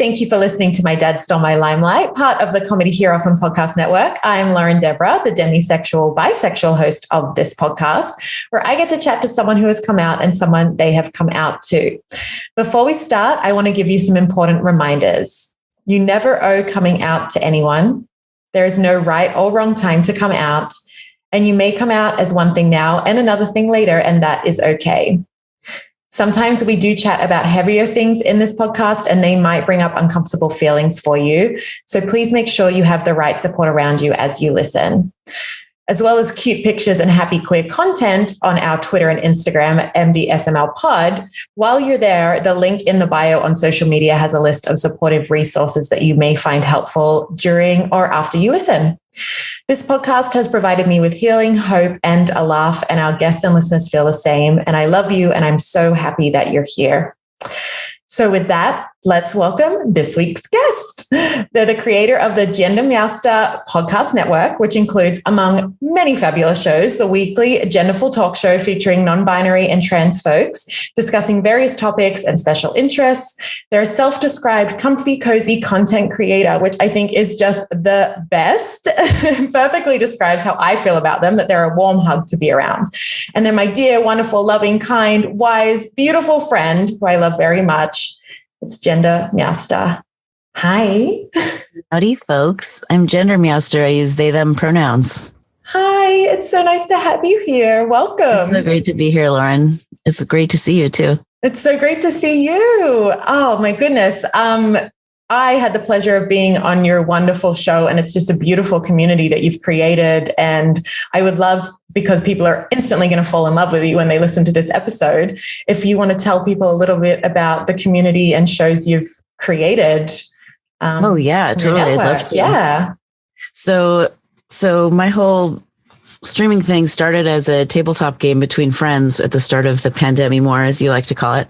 Thank you for listening to My Dad Stole My Limelight, part of the Comedy Hero from Podcast Network. I am Lauren Deborah, the demisexual, bisexual host of this podcast, where I get to chat to someone who has come out and someone they have come out to. Before we start, I want to give you some important reminders. You never owe coming out to anyone. There is no right or wrong time to come out, and you may come out as one thing now and another thing later, and that is okay. Sometimes we do chat about heavier things in this podcast, and they might bring up uncomfortable feelings for you. So please make sure you have the right support around you as you listen, as well as cute pictures and happy queer content on our Twitter and Instagram at MDSML Pod. While you're there, the link in the bio on social media has a list of supportive resources that you may find helpful during or after you listen. This podcast has provided me with healing, hope, and a laugh, and our guests and listeners feel the same. And I love you, and I'm so happy that you're here. So with that, let's welcome this week's guest. They're the creator of the GenderMeowster podcast network, which includes, among many fabulous shows, the weekly Genderful talk show featuring non-binary and trans folks discussing various topics and special interests. They're a self-described comfy, cozy content creator, which I think is just the best. Perfectly describes how I feel about them, that they're a warm hug to be around. And they're my dear, wonderful, loving, kind, wise, beautiful friend who I love very much. It's GenderMeowster. Hi. Howdy, folks. I'm GenderMeowster. I use they, them pronouns. Hi. It's so nice to have you here. Welcome. It's so great to be here, Lauren. It's great to see you, too. It's so great to see you. Oh, my goodness. I had the pleasure of being on your wonderful show, and it's just a beautiful community that you've created. And I would love, because people are instantly going to fall in love with you when they listen to this episode, if you want to tell people a little bit about the community and shows you've created. Oh, yeah, totally. I'd love to. Yeah. So my whole streaming thing started as a tabletop game between friends at the start of the pandemic, more as you like to call it.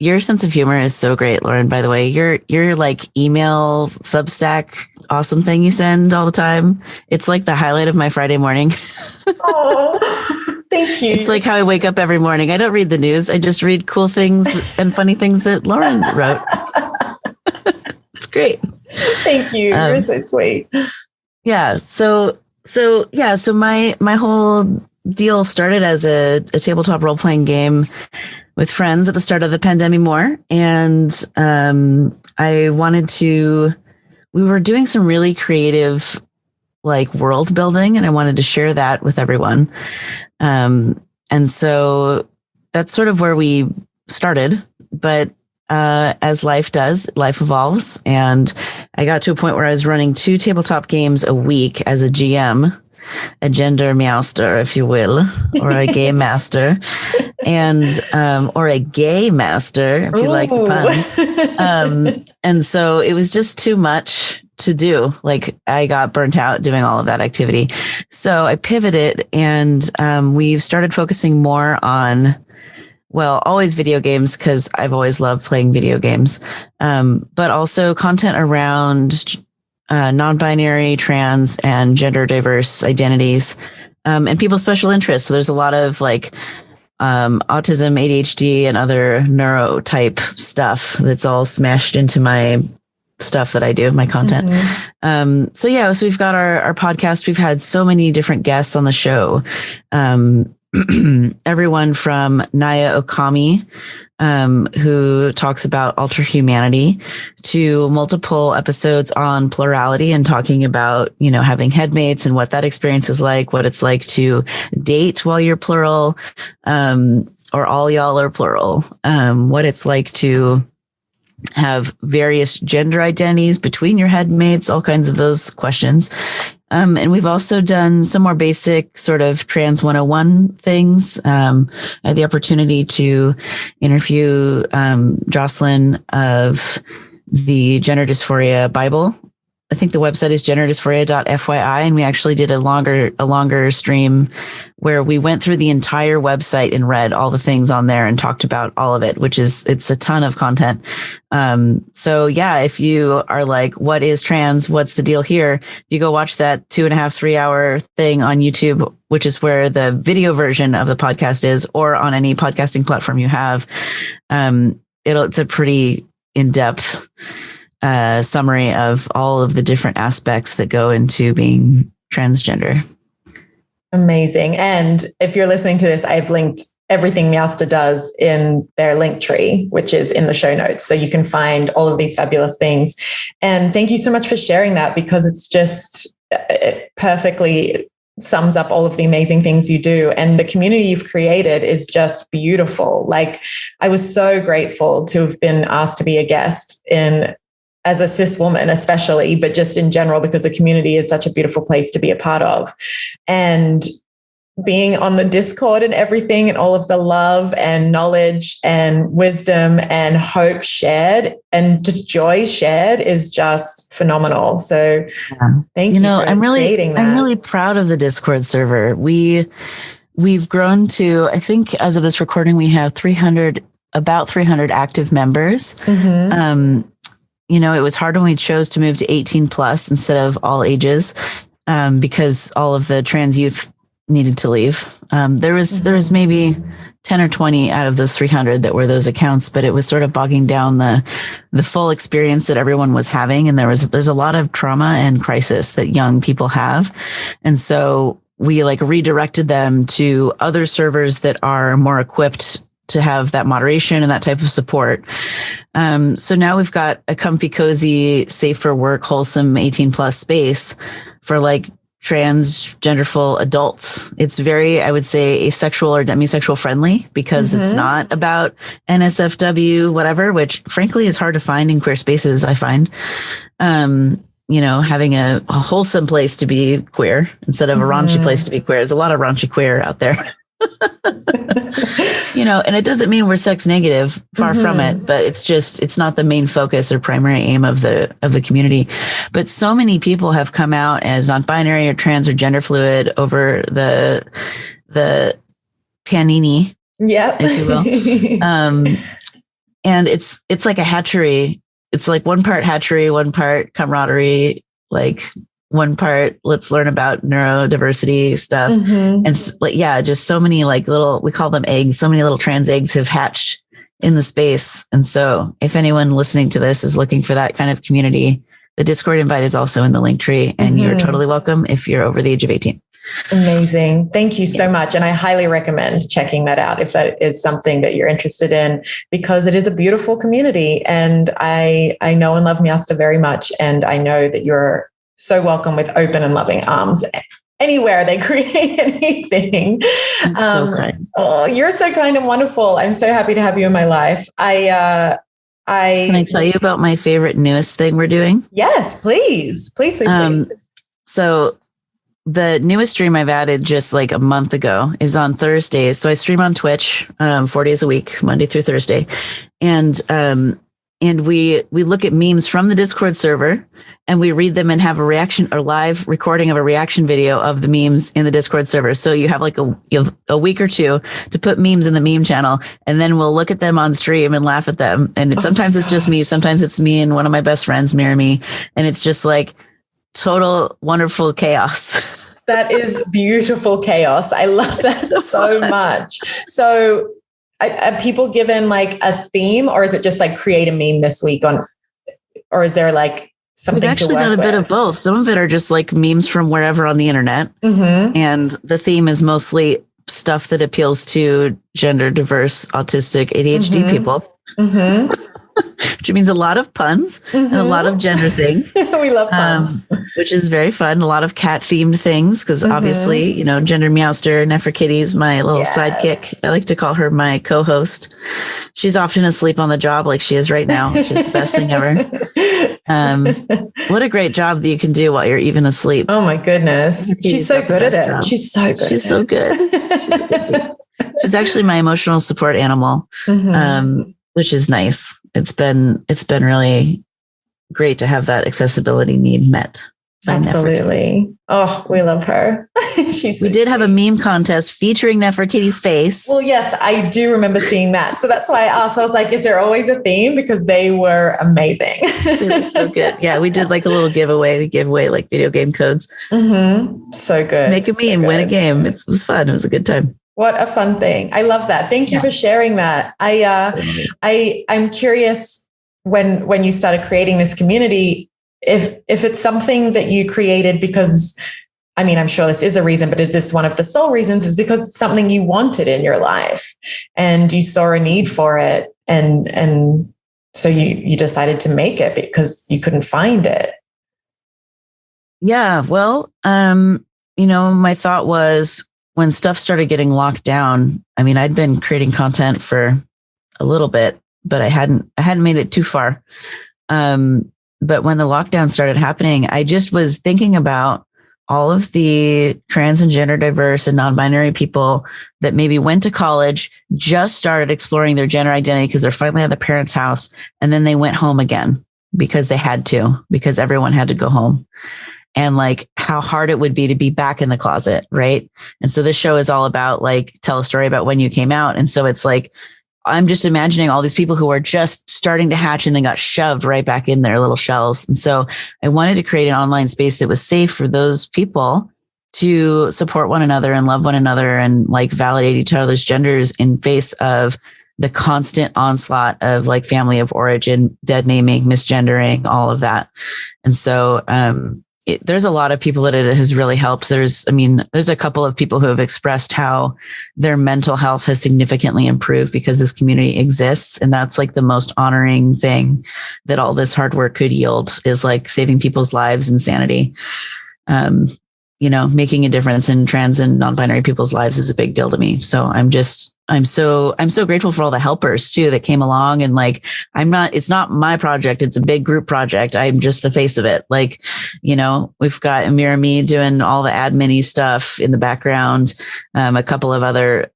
Your sense of humor is so great, Lauren, by the way. Your like email Substack awesome thing you send all the time. It's like the highlight of my Friday morning. Oh, thank you. It's like how I wake up every morning. I don't read the news. I just read cool things and funny things that Lauren wrote. It's great. Thank you. You're so sweet. Yeah. So my whole deal started as a tabletop role-playing game with friends at the start of the pandemic more. And we were doing some really creative like world building, and I wanted to share that with everyone. And so that's sort of where we started. But as life does, life evolves. And I got to a point where I was running 2 tabletop games a week as a GM. A GenderMeowster, if you will, or a gay master, and or a gay master, if you like the puns. And so it was just too much to do. Like I got burnt out doing all of that activity. So I pivoted, and we've started focusing more on, well, always video games, because I've always loved playing video games, but also content around non-binary, trans, and gender diverse identities, and people's special interests. So there's a lot of like autism, ADHD, and other neurotype stuff that's all smashed into my stuff that I do, my content. Mm-hmm. So we've got our podcast. We've had so many different guests on the show. Everyone from Naya Okami, who talks about alter humanity, to multiple episodes on plurality and talking about, having headmates and what that experience is like, what it's like to date while you're plural, or all y'all are plural, what it's like to have various gender identities between your headmates, all kinds of those questions. And we've also done some more basic sort of trans 101 things. I had the opportunity to interview Jocelyn of the Gender Dysphoria Bible. I think the website is genderdysphoria.fyi, and we actually did a longer stream where we went through the entire website and read all the things on there and talked about all of it, it's a ton of content. So yeah, if you are like, what is trans? What's the deal here? If you go watch that 2.5, 3 hour thing on YouTube, which is where the video version of the podcast is, or on any podcasting platform you have, it's a pretty in-depth summary of all of the different aspects that go into being transgender. Amazing. And if you're listening to this, I've linked everything Meowster does in their link tree, which is in the show notes. So you can find all of these fabulous things. And thank you so much for sharing that, because it's just, it perfectly sums up all of the amazing things you do. And the community you've created is just beautiful. Like, I was so grateful to have been asked to be a guest as a cis woman, especially, but just in general, because the community is such a beautiful place to be a part of. And being on the Discord and everything, and all of the love and knowledge and wisdom and hope shared and just joy shared is just phenomenal. So thank you for creating that. I'm really proud of the Discord server. We've grown to, I think as of this recording, we have about 300 active members. It was hard when we chose to move to 18 plus instead of all ages, because all of the trans youth needed to leave. There was maybe 10 or 20 out of those 300 that were those accounts, but it was sort of bogging down the full experience that everyone was having. And there's a lot of trauma and crisis that young people have. And so we redirected them to other servers that are more equipped to have that moderation and that type of support. So now we've got a comfy, cozy, safe for work, wholesome 18 plus space for transgenderful adults. It's very, I would say, asexual or demisexual friendly, because it's not about NSFW, whatever, which frankly is hard to find in queer spaces, I find. Having a wholesome place to be queer instead of a raunchy place to be queer. There's a lot of raunchy queer out there. And it doesn't mean we're sex negative, far from it, but it's not the main focus or primary aim of the community. But so many people have come out as non-binary or trans or gender fluid over the panini, if you will. And it's like a hatchery. It's like one part hatchery, one part camaraderie, one part, let's learn about neurodiversity stuff. And just so many little, we call them eggs. So many little trans eggs have hatched in the space. And so if anyone listening to this is looking for that kind of community, the Discord invite is also in the link tree, and you're totally welcome if you're over the age of 18. Amazing. Thank you so much. And I highly recommend checking that out if that is something that you're interested in, because it is a beautiful community. And I know and love Meowster very much. And I know that you're so welcome with open and loving arms anywhere they create anything. So kind. Oh, you're so kind and wonderful. I'm so happy to have you in my life. Can I tell you about my favorite newest thing we're doing? Yes, please. Please. So the newest stream I've added just a month ago is on Thursdays. So I stream on Twitch 4 days a week, Monday through Thursday. And we look at memes from the Discord server, and we read them and have a reaction or live recording of a reaction video of the memes in the Discord server. So you have a week or two to put memes in the meme channel, and then we'll look at them on stream and laugh at them. And sometimes it's just me. Sometimes it's me and one of my best friends, Marry Me. And it's just total wonderful chaos. That is beautiful chaos. I love that so much. So are people given a theme, or is it just create a meme this week or is there something We've actually to work done a bit with? of both. Some of it are just memes from wherever on the internet. And the theme is mostly stuff that appeals to gender diverse, autistic, ADHD people. Which means a lot of puns and a lot of gender things. We love puns. Which is very fun. A lot of cat themed things, because obviously, GenderMeowster, Neferkitty is my little sidekick. I like to call her my co-host. She's often asleep on the job like she is right now, which is the best thing ever. What a great job that you can do while you're even asleep. Oh my goodness. She's so good at it. Job. She's so good. She's so good. She's actually my emotional support animal. Which is nice. It's been really great to have that accessibility need met. Absolutely. Oh, we love her. We did have a meme contest featuring Neferkitty's face. Well, yes, I do remember seeing that. So that's why I asked. I was like, is there always a theme? Because they were amazing. They were so good. Yeah, we did a little giveaway. We gave away video game codes. So good. Make a meme, win a game. It was fun. It was a good time. What a fun thing. I love that. Thank you for sharing that. I'm curious, when you started creating this community, if it's something that you created because, I mean, I'm sure this is a reason, but is this one of the sole reasons? Is because it's something you wanted in your life and you saw a need for it. And so you decided to make it because you couldn't find it. Yeah. Well, my thought was when stuff started getting locked down, I mean, I'd been creating content for a little bit, but I hadn't made it too far. But when the lockdown started happening, I just was thinking about all of the trans and gender diverse and non-binary people that maybe went to college, just started exploring their gender identity because they're finally at their parents' house. And then they went home again because they had to, because everyone had to go home. And like how hard it would be to be back in the closet. Right. And so this show is all about like, tell a story about when you came out. And so it's like, I'm just imagining all these people who are just starting to hatch and then got shoved right back in their little shells. And so I wanted to create an online space that was safe for those people to support one another and love one another and like validate each other's genders in face of the constant onslaught of like family of origin, dead naming, misgendering, all of that. And so, there's a lot of people that it has really helped. There's a couple of people who have expressed how their mental health has significantly improved because this community exists. And that's like the most honoring thing that all this hard work could yield is like saving people's lives and sanity. Making a difference in trans and non-binary people's lives is a big deal to me. So I'm so grateful for all the helpers too that came along and like, it's not my project. It's a big group project. I'm just the face of it. Like, we've got Amir and me doing all the admin-y stuff in the background. A couple of other,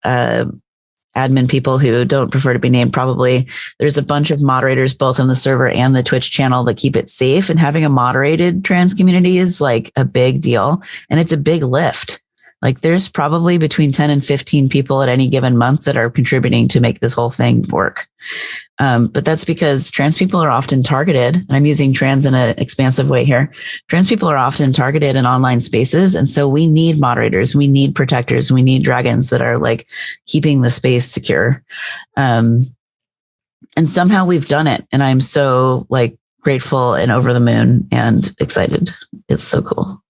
admin people who don't prefer to be named. Probably there's a bunch of moderators, both on the server and the Twitch channel that keep it safe. And having a moderated trans community is like a big deal. And it's a big lift. Like there's probably between 10 and 15 people at any given month that are contributing to make this whole thing work. But that's because trans people are often targeted, and I'm using trans in an expansive way here. Trans people are often targeted in online spaces. And so we need moderators, we need protectors, we need dragons that are like keeping the space secure. And somehow we've done it. And I'm so like grateful and over the moon and excited. It's so cool.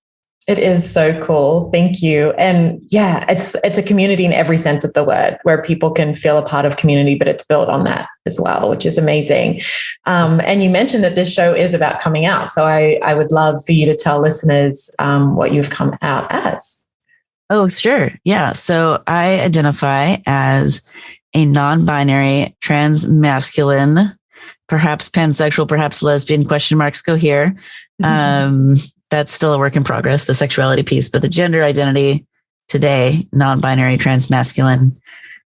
It is so cool. Thank you. And yeah, it's a community in every sense of the word where people can feel a part of community, but it's built on that as well, which is amazing. And you mentioned that this show is about coming out. So I would love for you to tell listeners what you've come out as. Oh, sure. Yeah. So I identify as a non-binary, trans masculine, perhaps pansexual, perhaps lesbian, question marks go here. That's still a work in progress, the sexuality piece, but the gender identity today, non-binary, trans masculine,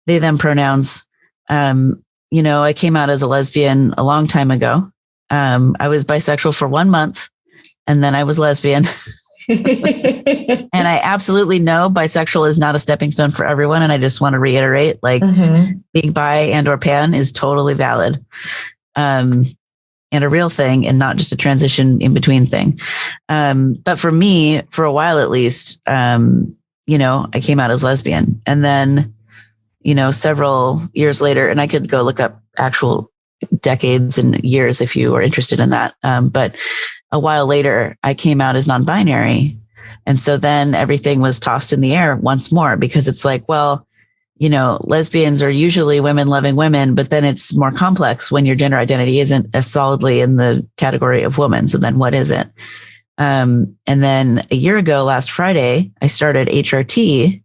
they, them pronouns. I came out as a lesbian a long time ago. I was bisexual for 1 month and then I was lesbian. And I absolutely know bisexual is not a stepping stone for everyone. And I just want to reiterate, like being bi and or pan is totally valid. And a real thing and not just a transition in between thing. But for me, for a while at least, I came out as lesbian. And then, several years later, and I could go look up actual decades and years if you are interested in that. But a while later, I came out as non-binary. And so then everything was tossed in the air once more because it's like, well, lesbians are usually women loving women, but then it's more complex when your gender identity isn't as solidly in the category of woman. So then what is it? And then a year ago, last Friday, I started HRT,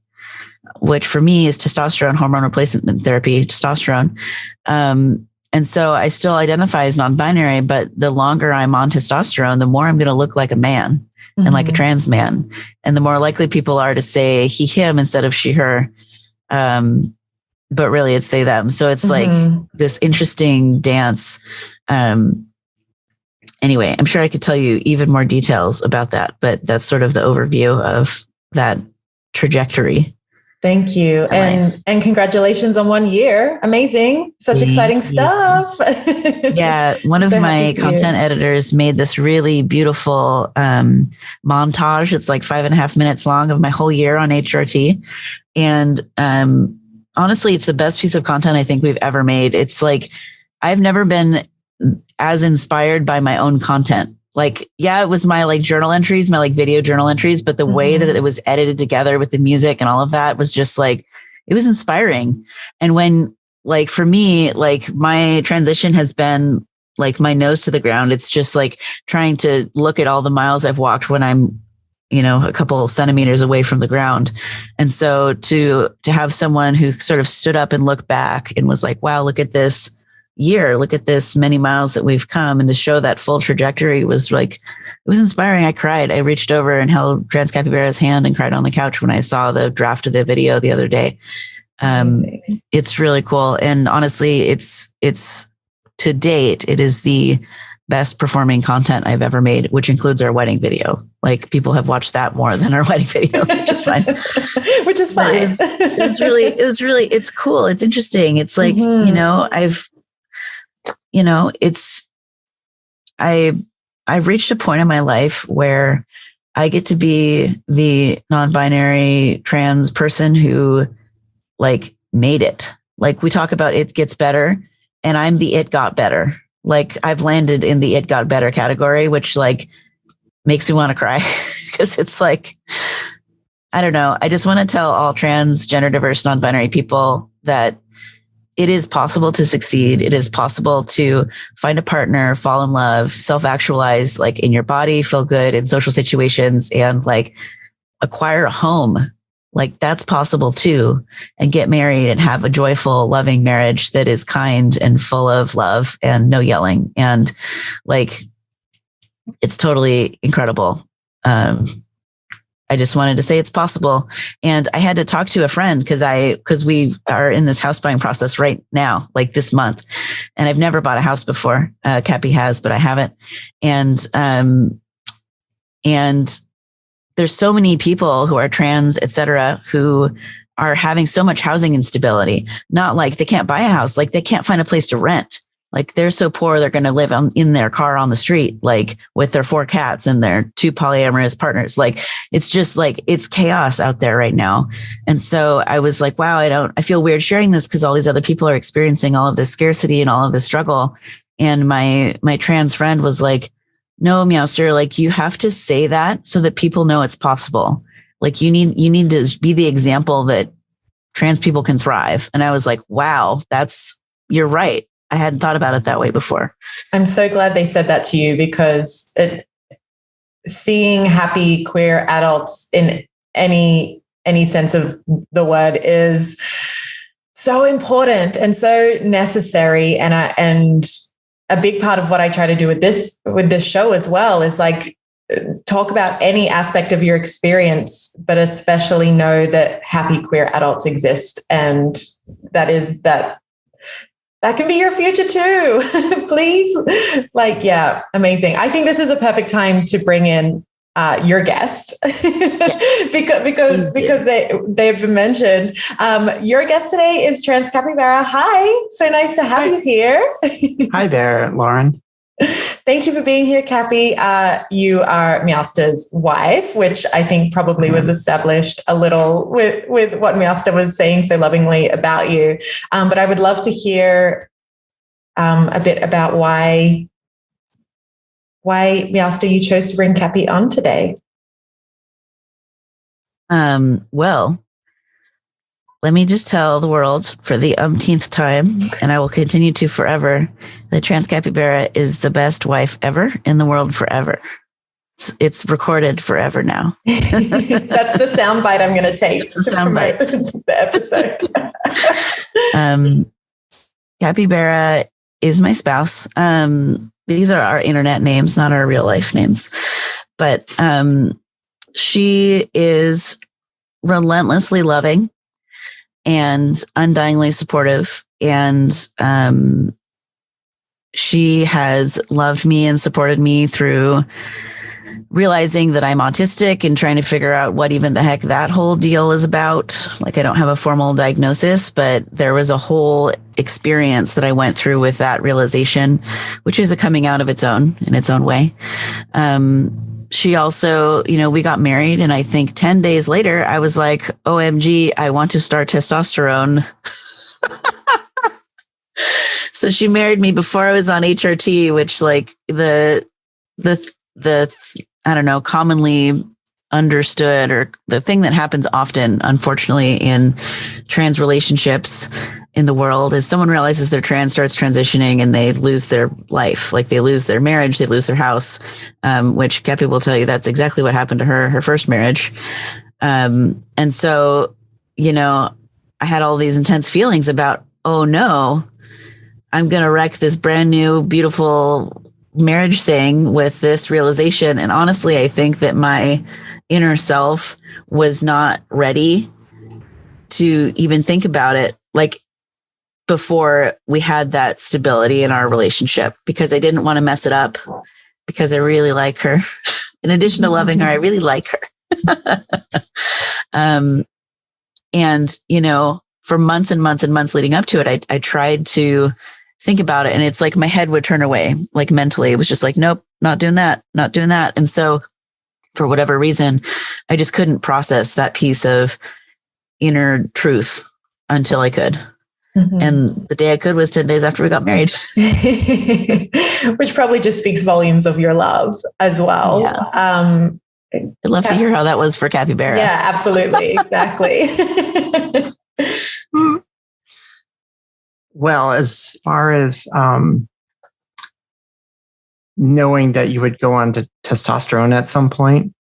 which for me is testosterone hormone replacement therapy, testosterone. And so I still identify as non-binary, but the longer I'm on testosterone, the more I'm going to look like a man and like a trans man. And the more likely people are to say he, him instead of she, her. But really it's they, them. So it's like this interesting dance. Anyway, I'm sure I could tell you even more details about that, but that's sort of the overview of that trajectory. Thank you. And congratulations on 1 year. Amazing. Such exciting stuff. Yeah. One of my content editors made this really beautiful montage. It's like 5.5 minutes long of my whole year on HRT. And honestly, it's the best piece of content I think we've ever made. It's like, I've never been as inspired by my own content. Like, yeah, it was my like journal entries, my like video journal entries, but the way that it was edited together with the music and all of that was just like, it was inspiring. And when, like, for me, like my transition has been like my nose to the ground. It's just like trying to look at all the miles I've walked when I'm, you know, a couple centimeters away from the ground. And so to have someone who sort of stood up and looked back and was like, wow, look at this year, look at this many miles that we've come, and to show that full trajectory was like, it was inspiring. I cried. I reached over and held TransCapybara's hand and cried on the couch when I saw the draft of the video the other day. It's really cool. And honestly, it's to date, it is the best performing content I've ever made, which includes our wedding video. Like, people have watched that more than our wedding video, which is fine. Which is fine. It was really, it's cool. It's interesting. It's like, you know, I've reached a point in my life where I get to be the non-binary trans person who like made it. Like, we talk about it gets better, and I'm the it got better. Like, I've landed in the it got better category, which like makes me want to cry because it's like, I don't know. I just want to tell all trans, gender diverse, non-binary people that it is possible to succeed. It is possible to find a partner, fall in love, self-actualize, like in your body, feel good in social situations, and like acquire a home. Like, that's possible too, and get married and have a joyful, loving marriage that is kind and full of love and no yelling. And like, it's totally incredible. I just wanted to say it's possible. And I had to talk to a friend because we are in this house buying process right now, like this month. And I've never bought a house before. Cappy has, but I haven't. And there's so many people who are trans, et cetera, who are having so much housing instability. Not like they can't buy a house, like they can't find a place to rent. Like, they're so poor, they're going to live in their car on the street, like with their 4 cats and their 2 polyamorous partners. Like, it's just like, it's chaos out there right now. And so I was like, wow, I feel weird sharing this because all these other people are experiencing all of this scarcity and all of this struggle. And my trans friend was like, no, Meowster, like, you have to say that so that people know it's possible. Like, you need to be the example that trans people can thrive. And I was like, wow, you're right. I hadn't thought about it that way before. I'm so glad they said that to you, because seeing happy queer adults in any sense of the word is so important and so necessary. And a big part of what I try to do with this show as well is like talk about any aspect of your experience, but especially know that happy queer adults exist, and that can be your future too. Please. Like, yeah, amazing. I think this is a perfect time to bring in your guest because they've been mentioned. Your guest today is TransCapybara. Hi, so nice to have you here. Hi there, Lauren. Thank you for being here, Cappy. You are Meowster's wife, which I think probably was established a little with what Meowster was saying so lovingly about you. But I would love to hear a bit about why Meowster, you chose to bring Cappy on today. Well, let me just tell the world for the umpteenth time, and I will continue to forever, that TransCapybara is the best wife ever in the world forever. It's recorded forever now. That's the soundbite I'm going to take to promote the episode. Capybara is my spouse. These are our internet names, not our real life names. But she is relentlessly loving and undyingly supportive. And she has loved me and supported me through realizing that I'm autistic and trying to figure out what even the heck that whole deal is about. Like, I don't have a formal diagnosis, but there was a whole experience that I went through with that realization, which is a coming out of its own in its own way. She also, we got married, and I think 10 days later, I was like, OMG, I want to start testosterone. So she married me before I was on HRT, which like the I don't know, commonly understood, or the thing that happens often, unfortunately, in trans relationships in the world is someone realizes they're trans, starts transitioning, and they lose their life. Like they lose their marriage, they lose their house, which Cappy will tell you that's exactly what happened to her first marriage. And so, I had all these intense feelings about, oh no, I'm going to wreck this brand new, beautiful marriage thing with this realization. And honestly, I think that my inner self was not ready to even think about it, like before we had that stability in our relationship, because I didn't want to mess it up, because I really like her. In addition to loving her, I really like her. And, for months and months and months leading up to it, I tried to think about it, and it's like my head would turn away, like mentally. It was just like, nope, not doing that, not doing that. And so for whatever reason, I just couldn't process that piece of inner truth until I could. Mm-hmm. And the day I could was 10 days after we got married. Which probably just speaks volumes of your love as well. Yeah. I'd love to hear how that was for Capybara. Yeah, absolutely. Exactly. Well, as far as knowing that you would go on to testosterone at some point,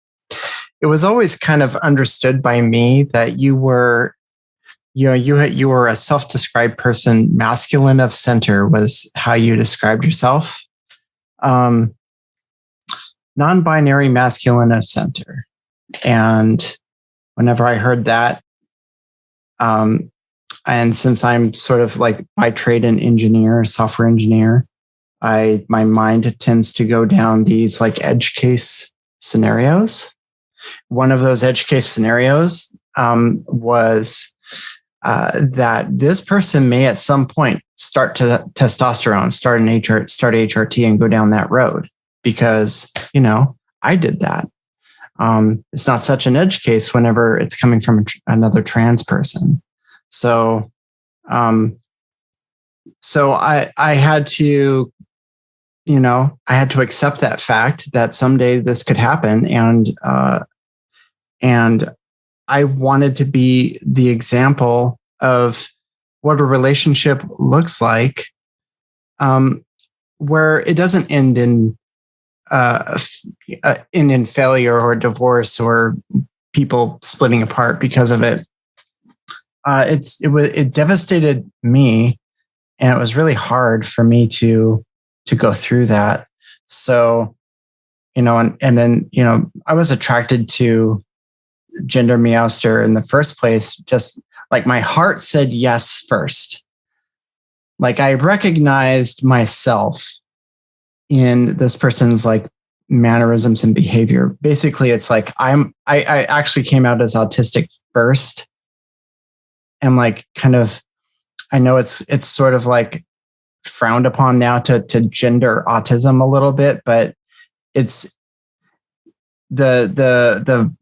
it was always kind of understood by me that you were, you were a self-described person. Masculine of center was how you described yourself. Non-binary masculine of center. And whenever I heard that, and since I'm sort of like by trade an engineer, software engineer, my mind tends to go down these like edge case scenarios. One of those edge case scenarios was that this person may at some point start to testosterone, start HRT and go down that road, because, I did that. It's not such an edge case whenever it's coming from another trans person. So, I had to, I had to accept that fact that someday this could happen. And I wanted to be the example of what a relationship looks like, where it doesn't end in failure or divorce or people splitting apart because of it. It devastated me, and it was really hard for me to go through that. So, and then, I was attracted to GenderMeowster in the first place. Just like my heart said yes first. Like I recognized myself in this person's like mannerisms and behavior. Basically, it's like I actually came out as autistic first. And like kind of, I know it's sort of like frowned upon now to gender autism a little bit, but it's the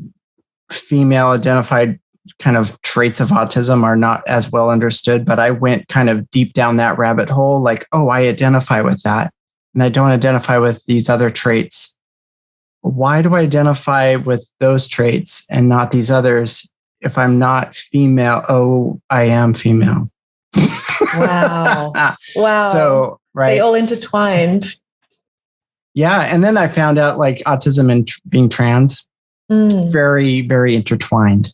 female identified kind of traits of autism are not as well understood. But I went kind of deep down that rabbit hole, like, oh, I identify with that, and I don't identify with these other traits. Why do I identify with those traits and not these others? If I'm not female, oh, I am female. Wow. Wow. So, right. They all intertwined. Yeah. And then I found out like autism and being trans, very, very intertwined.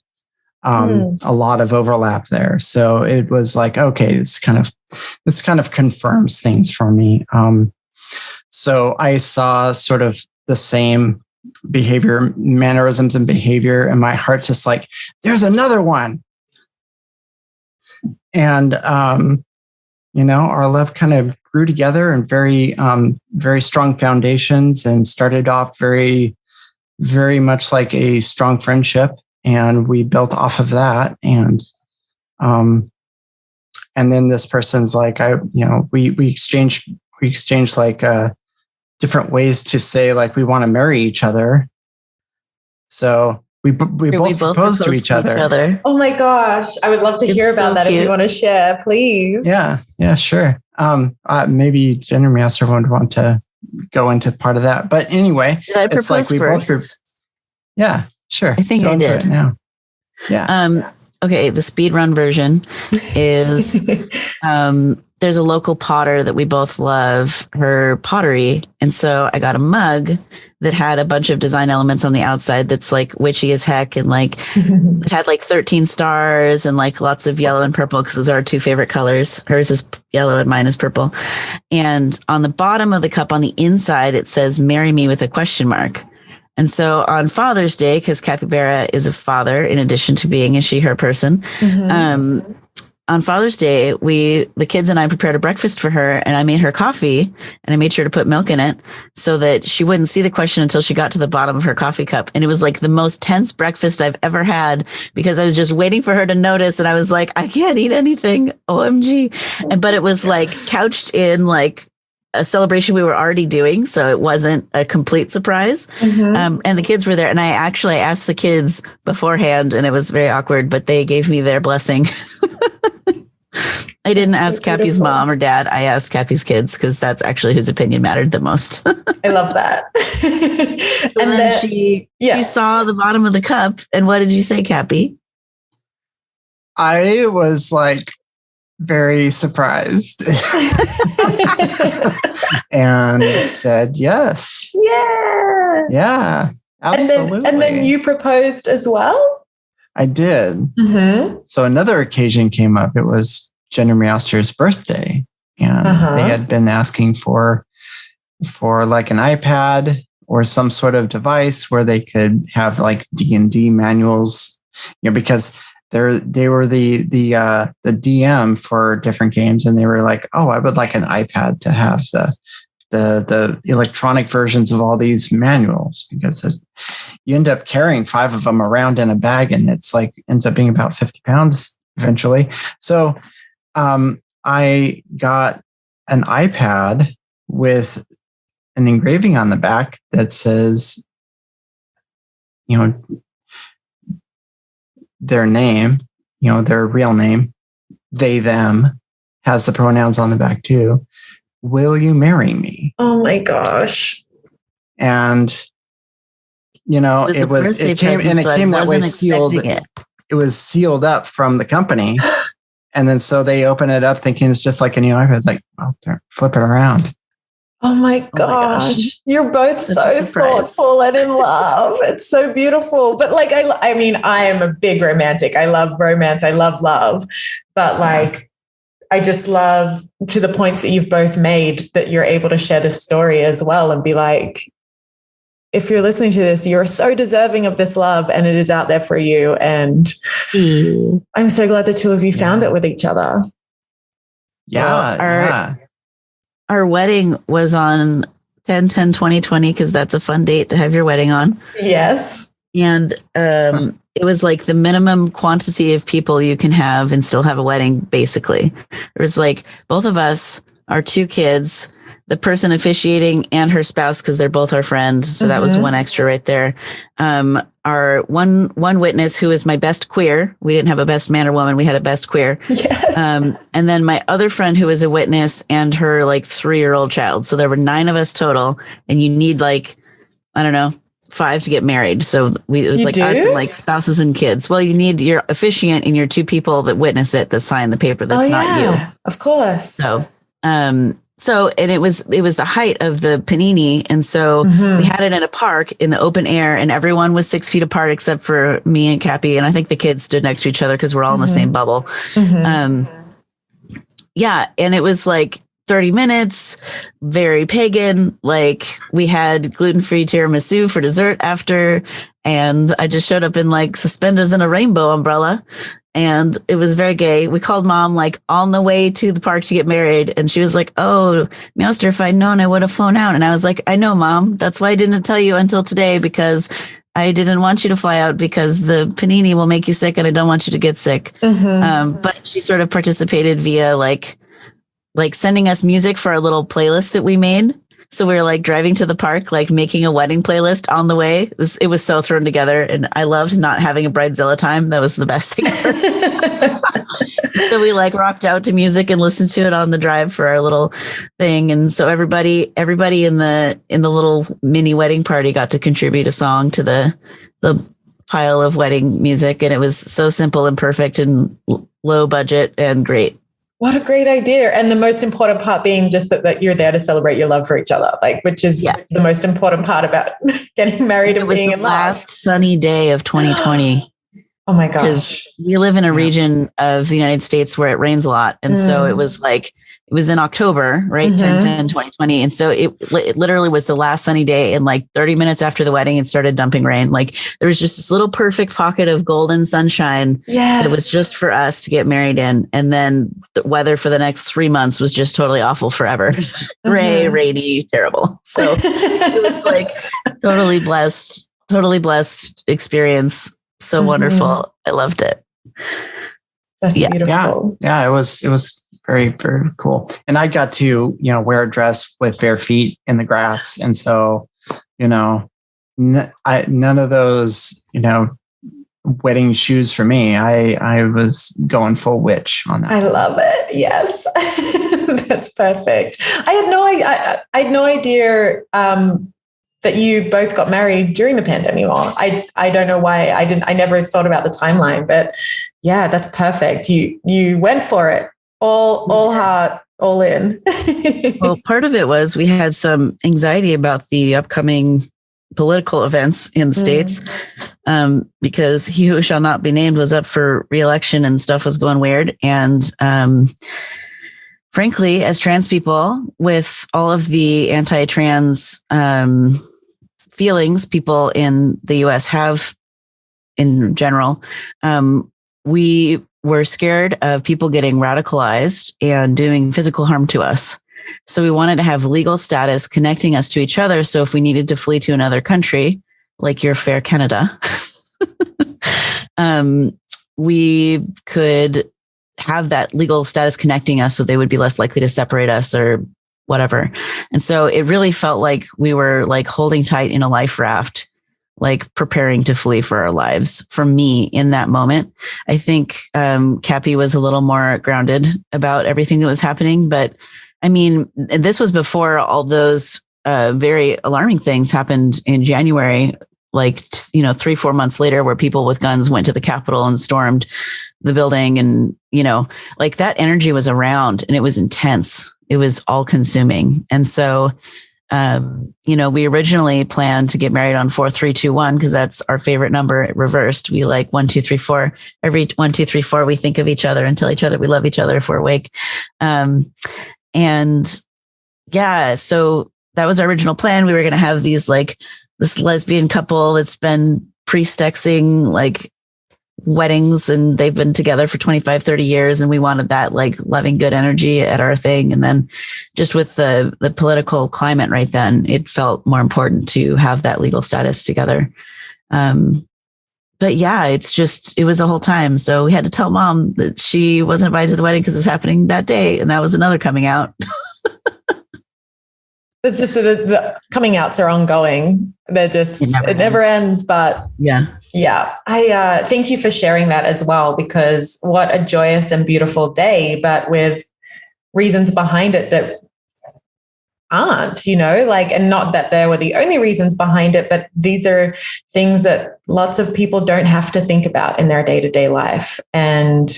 A lot of overlap there. So it was like, okay, this kind of confirms things for me. So I saw sort of the same behavior, mannerisms and behavior, and my heart's just like, there's another one. And our love kind of grew together and very very strong foundations, and started off very, very much like a strong friendship, and we built off of that. And then this person's like, we exchanged like different ways to say like we want to marry each other. So we both proposed to each other. Oh my gosh. I would love to hear about that if you want to share, please. Yeah, sure. Maybe GenderMeowster would want to go into part of that. But anyway, did I propose first? Yeah, sure. I think I did. Now. Yeah. Okay, the speed run version is there's a local potter that we both love, her pottery. And so I got a mug that had a bunch of design elements on the outside that's like witchy as heck. And like it had like 13 stars and like lots of yellow and purple because those are our two favorite colors. Hers is yellow and mine is purple. And on the bottom of the cup on the inside, it says, "Marry me," with a question mark. And so on Father's Day, because Capybara is a father in addition to being a she, her person, on Father's Day, the kids and I prepared a breakfast for her, and I made her coffee, and I made sure to put milk in it so that she wouldn't see the question until she got to the bottom of her coffee cup. And it was like the most tense breakfast I've ever had because I was just waiting for her to notice. And I was like, I can't eat anything. OMG. But it was like couched in like a celebration we were already doing. So it wasn't a complete surprise. And the kids were there. And I actually asked the kids beforehand, and it was very awkward, but they gave me their blessing. I didn't ask Cappy's mom or dad. I asked Cappy's kids because that's actually whose opinion mattered the most. I love that. And then she saw the bottom of the cup. And what did you say, Cappy? I was like very surprised and said yes. Yeah. Yeah, absolutely. And then you proposed as well? I did. So another occasion came up. It was GenderMeowster's birthday, and they had been asking for like an iPad or some sort of device where they could have like D&D manuals, because they were the DM for different games, and they were like, "Oh, I would like an iPad to have the electronic versions of all these manuals," because you end up carrying 5 of them around in a bag, and it's like ends up being about 50 pounds eventually. So I got an iPad with an engraving on the back that says, their name, their real name, they, them, has the pronouns on the back too. "Will you marry me?" Oh my gosh. And it came that way sealed. It was sealed up from the company. And then so they open it up thinking it's just like a new iPad. It's like, oh, flip it around. Oh my gosh. You're both so thoughtful and in love. It's so beautiful. But like, I mean, I am a big romantic. I love romance. I love love. But like, I just love, to the points that you've both made, that you're able to share this story as well and be like, if you're listening to this, you're so deserving of this love, and it is out there for you. And I'm so glad the two of you found it with each other. Yeah. Our wedding was on 10/10/2020 because that's a fun date to have your wedding on. Yes. And it was like the minimum quantity of people you can have and still have a wedding, basically. It was like both of us, our 2 kids, the person officiating, and her spouse, because they're both our friend. So that was one extra right there. Our one witness, who is my best queer. We didn't have a best man or woman. We had a best queer. Yes. And then my other friend, who is a witness, and her like 3-year-old child. So there were 9 of us total. And you need like, I don't know, 5 to get married. So it was like us and like spouses and kids. Well, you need your officiant and your 2 people that witness it, that sign the paper. That's not you. Of course. So, and it was the height of the panini. And so we had it in a park in the open air, and everyone was 6 feet apart except for me and Cappy. And I think the kids stood next to each other because we're all in the same bubble. And it was like 30 minutes, very pagan. Like we had gluten-free tiramisu for dessert after. And I just showed up in like suspenders and a rainbow umbrella. And it was very gay. We called mom like on the way to the park to get married. And she was like, "Oh, Meowster, if I'd known, I would have flown out." And I was like, "I know, Mom. That's why I didn't tell you until today, because I didn't want you to fly out because the panini will make you sick and I don't want you to get sick." But she sort of participated via like sending us music for our little playlist that we made. So we were like driving to the park, like making a wedding playlist on the way. It was so thrown together, and I loved not having a bridezilla time. That was the best thing ever. So we like rocked out to music and listened to it on the drive for our little thing. And so everybody in the little mini wedding party got to contribute a song to the pile of wedding music. And it was so simple and perfect and low budget and great. What a great idea. And the most important part being just that you're there to celebrate your love for each other, like, which is the most important part about getting married and being in love. Last sunny day of 2020. Oh my gosh. Because we live in a region of the United States where it rains a lot. And so it was like, it was in October, right? 10/10/2020. And so it literally was the last sunny day. And like 30 minutes after the wedding, it started dumping rain. Like there was just this little perfect pocket of golden sunshine. Yes. That was just for us to get married in. And then the weather for the next 3 months was just totally awful forever. Gray, rainy, terrible. So it was like totally blessed experience. So wonderful. I loved it. That's beautiful. Yeah. It was very, very cool. And I got to, wear a dress with bare feet in the grass. And so, none of those, wedding shoes for me. I was going full witch on that. I love it. Yes. That's perfect. I had no idea, that you both got married during the pandemic. I don't know why I never thought about the timeline, but yeah, that's perfect. You went for it all heart, all in. Well, part of it was we had some anxiety about the upcoming political events in the States, because he who shall not be named was up for re-election and stuff was going weird. And, frankly, as trans people, with all of the anti-trans feelings people in the US have in general, we were scared of people getting radicalized and doing physical harm to us. So we wanted to have legal status connecting us to each other. So if we needed to flee to another country, like your fair Canada, we could have that legal status connecting us so they would be less likely to separate us or whatever. And so it really felt like we were like holding tight in a life raft, like preparing to flee for our lives. For me in that moment, I think Cappy was a little more grounded about everything that was happening. But I mean, this was before all those very alarming things happened in January, like, 3-4 months later, where people with guns went to the Capitol and stormed the building. And, like that energy was around and it was intense. It was all consuming. And so, we originally planned to get married on 4-3-2-1 because that's our favorite number reversed. We like 1, 2, 3, 4. Every 1, 2, 3, 4, we think of each other and tell each other we love each other if we're awake. And yeah, so that was our original plan. We were going to have these like this lesbian couple that's been pre-stexing like weddings and they've been together for 25, 30 years. And we wanted that like loving good energy at our thing. And then just with the political climate right then, it felt more important to have that legal status together. But yeah, it was a whole time. So we had to tell mom that she wasn't invited to the wedding because it was happening that day. And that was another coming out. It's just the coming outs are ongoing. It never ends. But yeah. I thank you for sharing that as well, because what a joyous and beautiful day, but with reasons behind it that aren't, and not that there were the only reasons behind it, but these are things that lots of people don't have to think about in their day-to-day life. And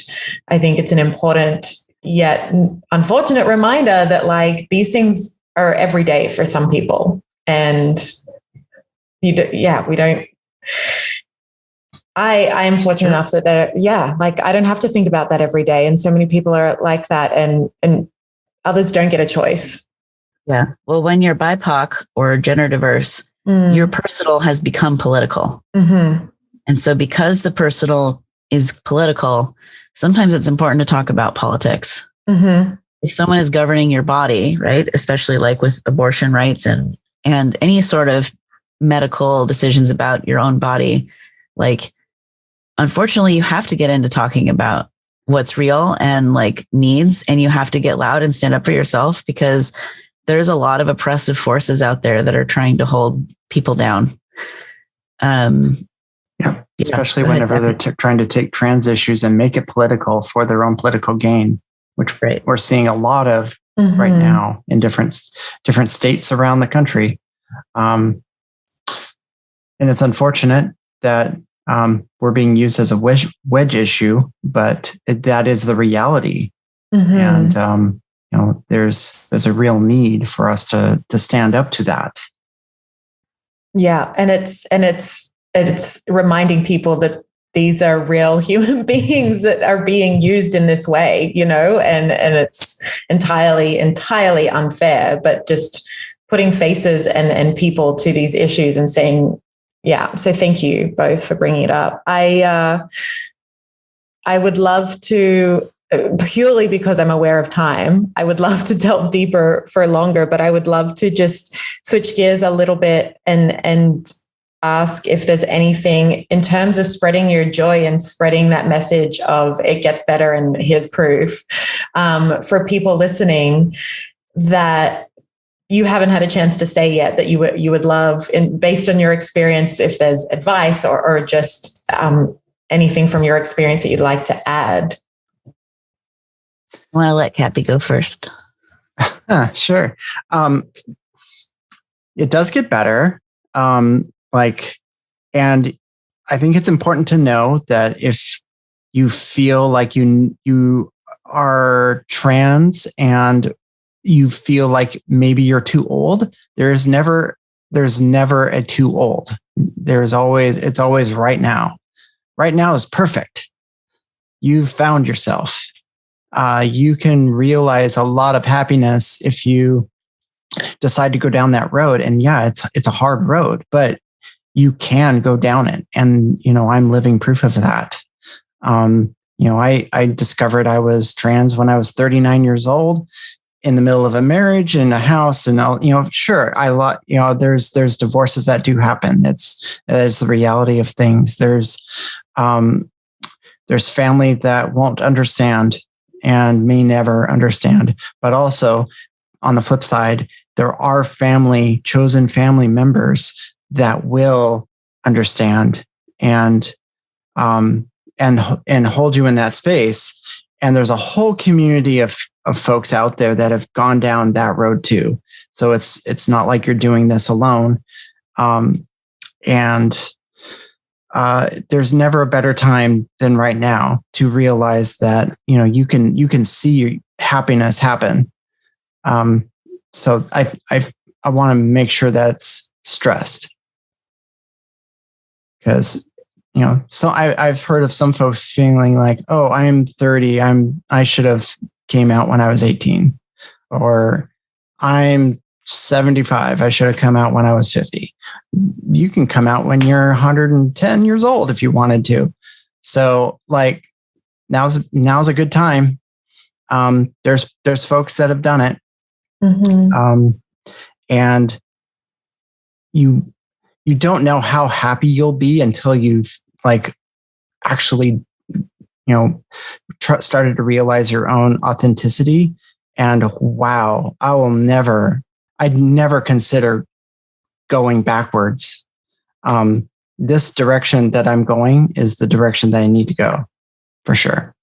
I think it's an important yet unfortunate reminder that like these things are every day for some people. And we don't. I am fortunate enough that I don't have to think about that every day. And so many people are like that, and others don't get a choice. Yeah. Well, when you're BIPOC or gender diverse, your personal has become political. Mm-hmm. And so because the personal is political, sometimes it's important to talk about politics. Mm-hmm. If someone is governing your body, right, especially like with abortion rights and any sort of medical decisions about your own body, like, unfortunately, you have to get into talking about what's real and like needs, and you have to get loud and stand up for yourself, because there's a lot of oppressive forces out there that are trying to hold people down. Especially whenever they're trying to take trans issues and make it political for their own political gain, which we're seeing a lot of right now in different states around the country. And it's unfortunate that we're being used as a wedge issue, but that is the reality. And there's a real need for us to stand up to that. Yeah, and it's reminding people that these are real human beings that are being used in this way, and it's entirely unfair, but just putting faces and people to these issues and saying, yeah. So thank you both for bringing it up. I would love to, purely because I'm aware of time, I would love to delve deeper for longer, but I would love to just switch gears a little bit and ask if there's anything in terms of spreading your joy and spreading that message of it gets better and here's proof, for people listening that you haven't had a chance to say yet that you would love, and based on your experience, if there's advice or just anything from your experience that you'd like to add. I want to let Cappy go first. Sure. It does get better. And I think it's important to know that if you feel like you are trans and you feel like maybe you're too old, there's never a too old. It's always right now. Right now is perfect. You've found yourself. You can realize a lot of happiness if you decide to go down that road. And yeah, it's a hard road, but you can go down it. And, I'm living proof of that. I discovered I was trans when I was 39 years old in the middle of a marriage in a house. And, sure, there's divorces that do happen. It's the reality of things. There's family that won't understand and may never understand. But also on the flip side, there are chosen family members that will understand and hold you in that space. And there's a whole community of folks out there that have gone down that road too. So it's not like you're doing this alone. There's never a better time than right now to realize that, you can see happiness happen. So I want to make sure that's stressed, because, so I've heard of some folks feeling like, oh, I'm 30. I should have came out when I was 18, or I'm 75. I should have come out when I was 50. You can come out when you're 110 years old if you wanted to. So now's a good time. There's folks that have done it. And you don't know how happy you'll be until you've actually, started to realize your own authenticity. And wow, I'd never consider going backwards. This direction that I'm going is the direction that I need to go, for sure.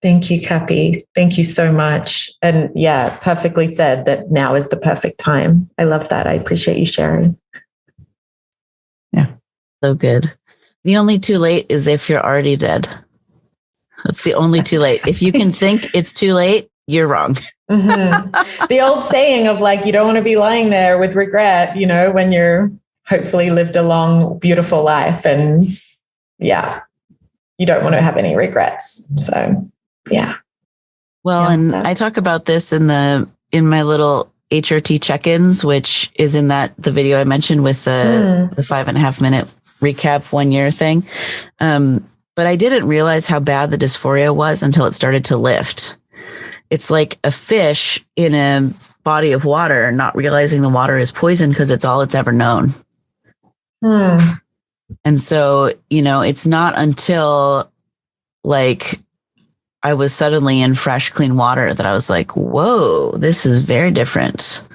Thank you, Cappy. Thank you so much. And yeah, perfectly said that now is the perfect time. I love that. I appreciate you sharing. Yeah. So good. The only too late is if you're already dead. That's the only too late. If you can think it's too late, you're wrong. The old saying of you don't want to be lying there with regret, when you're hopefully lived a long, beautiful life. And yeah, you don't want to have any regrets. So yeah. Well, and I talk about this in my little HRT check-ins, which is in the video I mentioned with the 5.5 minute recap 1 year thing. But I didn't realize how bad the dysphoria was until it started to lift. It's like a fish in a body of water, not realizing the water is poison because it's all it's ever known. And so, it's not until I was suddenly in fresh, clean water that I was like, whoa, this is very different.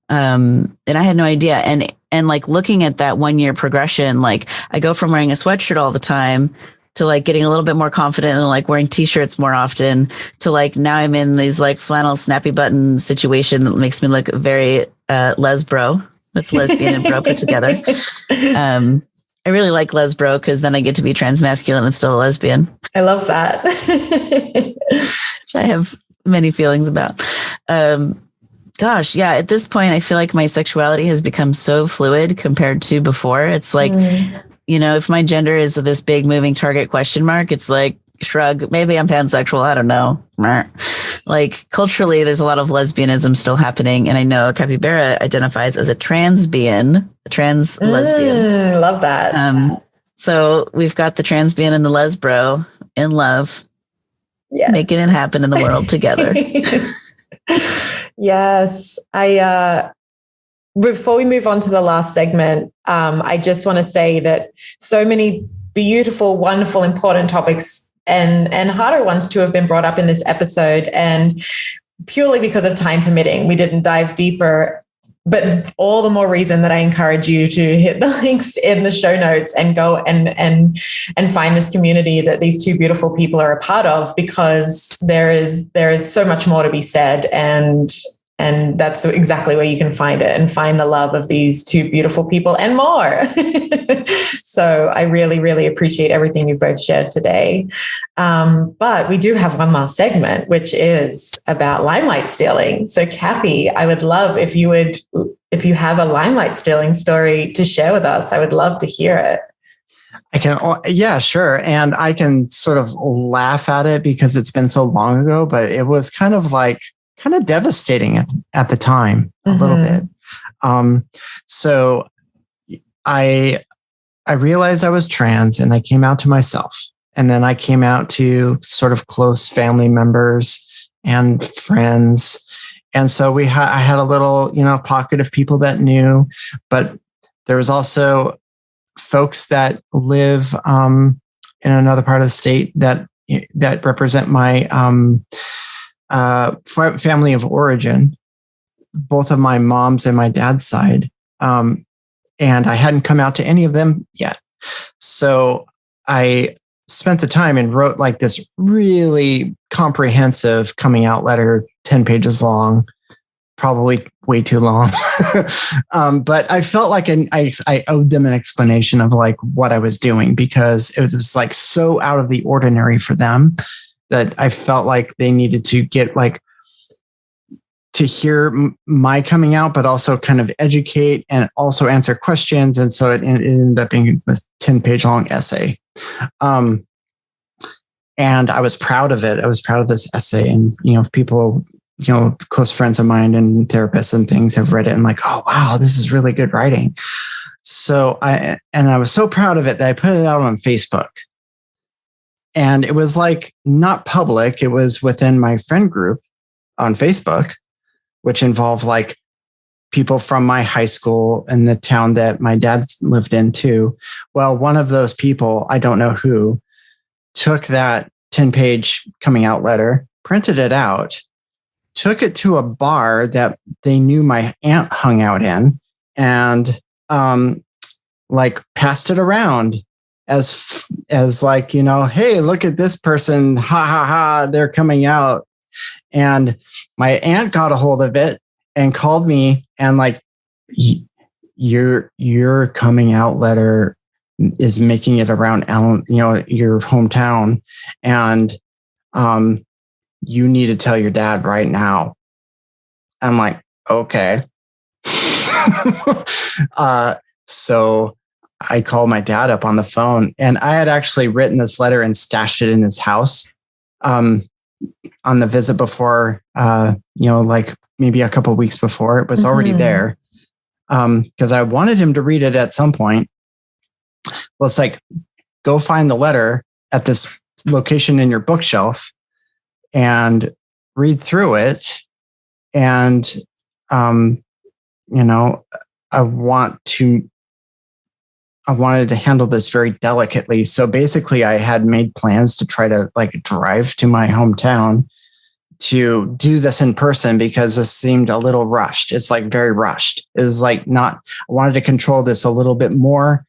And I had no idea. And like looking at that 1 year progression, like I go from wearing a sweatshirt all the time to like getting a little bit more confident and like wearing t-shirts more often to like now I'm in these like flannel snappy button situation that makes me look very lesbro. That's lesbian and bro put together. I really like lesbro because then I get to be transmasculine and still a lesbian. I love that. Which I have many feelings about. Gosh, yeah, at this point, I feel like my sexuality has become so fluid compared to before. It's like, you know, if my gender is this big moving target question mark, it's like, shrug, maybe I'm pansexual. I don't know. Like culturally, there's a lot of lesbianism still happening. And I know Capybara identifies as a transbian, a trans lesbian. Love that. So we've got the transbian and the lesbro in love, making it happen in the world together. Yes. Before we move on to the last segment, I just want to say that so many beautiful, wonderful, important topics and harder ones to have been brought up in this episode. And purely because of time permitting, we didn't dive deeper, but all the more reason that I encourage you to hit the links in the show notes and go and find this community that these two beautiful people are a part of, because there is so much more to be said. And that's exactly where you can find it and find the love of these two beautiful people and more. So I really, really appreciate everything you've both shared today. But we do have one last segment, which is about limelight stealing. So Cappy, I would love if you have a limelight stealing story to share with us. I would love to hear it. I can, yeah, sure. And I can sort of laugh at it because it's been so long ago, but it was kind of devastating at the time, a little bit. So I realized I was trans and I came out to myself, and then I came out to sort of close family members and friends. And so I had a little, pocket of people that knew, but there was also folks that live in another part of the state that represent my family of origin, both of my mom's and my dad's side. And I hadn't come out to any of them yet. So I spent the time and wrote like this really comprehensive coming out letter, 10 pages long, probably way too long. But I felt like I owed them an explanation of like what I was doing, because it was like so out of the ordinary for them that I felt like they needed to get like to hear my coming out, but also kind of educate and also answer questions. And so it ended up being a 10-page long essay. And I was proud of it. I was proud of this essay. And, people, close friends of mine and therapists and things have read it and like, oh, wow, this is really good writing. So I was so proud of it that I put it out on Facebook. And it was like not public. It was within my friend group on Facebook, which involved like people from my high school and the town that my dad lived in too. Well, one of those people, I don't know who, took that 10-page coming out letter, printed it out, took it to a bar that they knew my aunt hung out in, and like passed it around as like, hey, look at this person. Ha ha ha. They're coming out. And my aunt got a hold of it and called me and like, your coming out letter is making it around your hometown. And you need to tell your dad right now. I'm like, okay. So I called my dad up on the phone, and I had actually written this letter and stashed it in his house on the visit before, like maybe a couple of weeks before. It was already there because I wanted him to read it at some point. Well, it's like, go find the letter at this location in your bookshelf and read through it. And, I want to I wanted to handle this very delicately. So basically I had made plans to try to like drive to my hometown to do this in person because this seemed a little rushed. It's like very rushed. It was like not, I wanted to control this a little bit more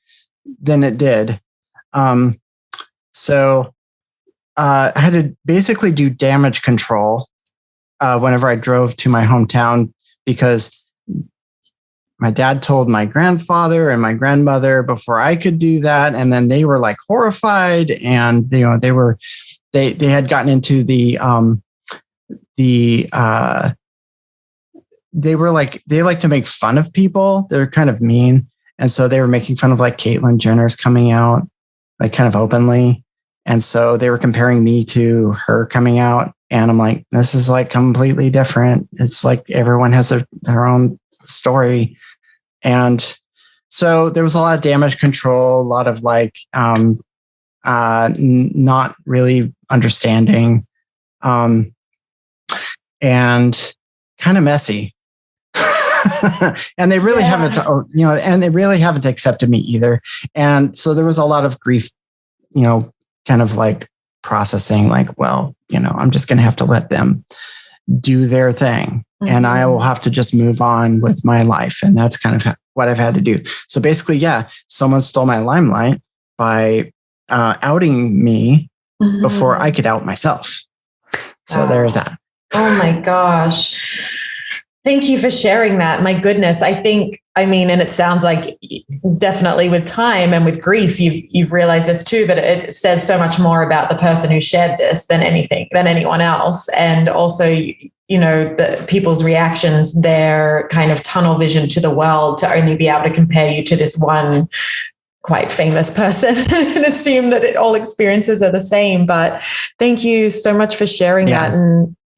than it did. So I had to basically do damage control whenever I drove to my hometown, because my dad told my grandfather and my grandmother before I could do that. And then they were like horrified, and they had gotten into they like to make fun of people. They're kind of mean. And so they were making fun of like Caitlyn Jenner's coming out, like kind of openly. And so they were comparing me to her coming out. And I'm like, this is like completely different. It's like everyone has their own story. And so there was a lot of damage control, a lot of like not really understanding, and kind of messy. And they really haven't, and they really haven't accepted me either. And so there was a lot of grief, kind of like processing, like, well, I'm just going to have to let them do their thing. Mm-hmm. And I will have to just move on with my life. And that's kind of what I've had to do. So basically, someone stole my limelight by outing me before I could out myself. So there's that. Oh my gosh. Thank you for sharing that. My goodness. And it sounds like definitely with time and with grief, you've realized this too, but it says so much more about the person who shared this than anyone else. And also, the people's reactions, their kind of tunnel vision to the world to only be able to compare you to this one quite famous person and assume that all experiences are the same. But thank you so much for sharing that.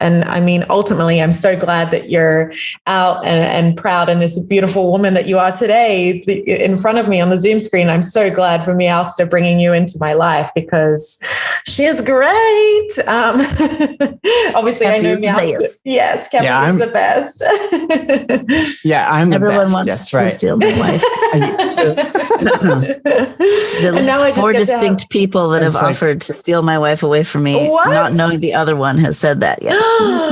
And ultimately, I'm so glad that you're out and proud, and this beautiful woman that you are today in front of me on the Zoom screen. I'm so glad for Meowster bringing you into my life, because she's great. Obviously, I know Meowster. Yes, Cappy is the best. I'm the Everyone best. wants That's to right. steal my life. And now I just four distinct people that have like, offered to steal my wife away from me, what? not knowing the other one has said that. Yes.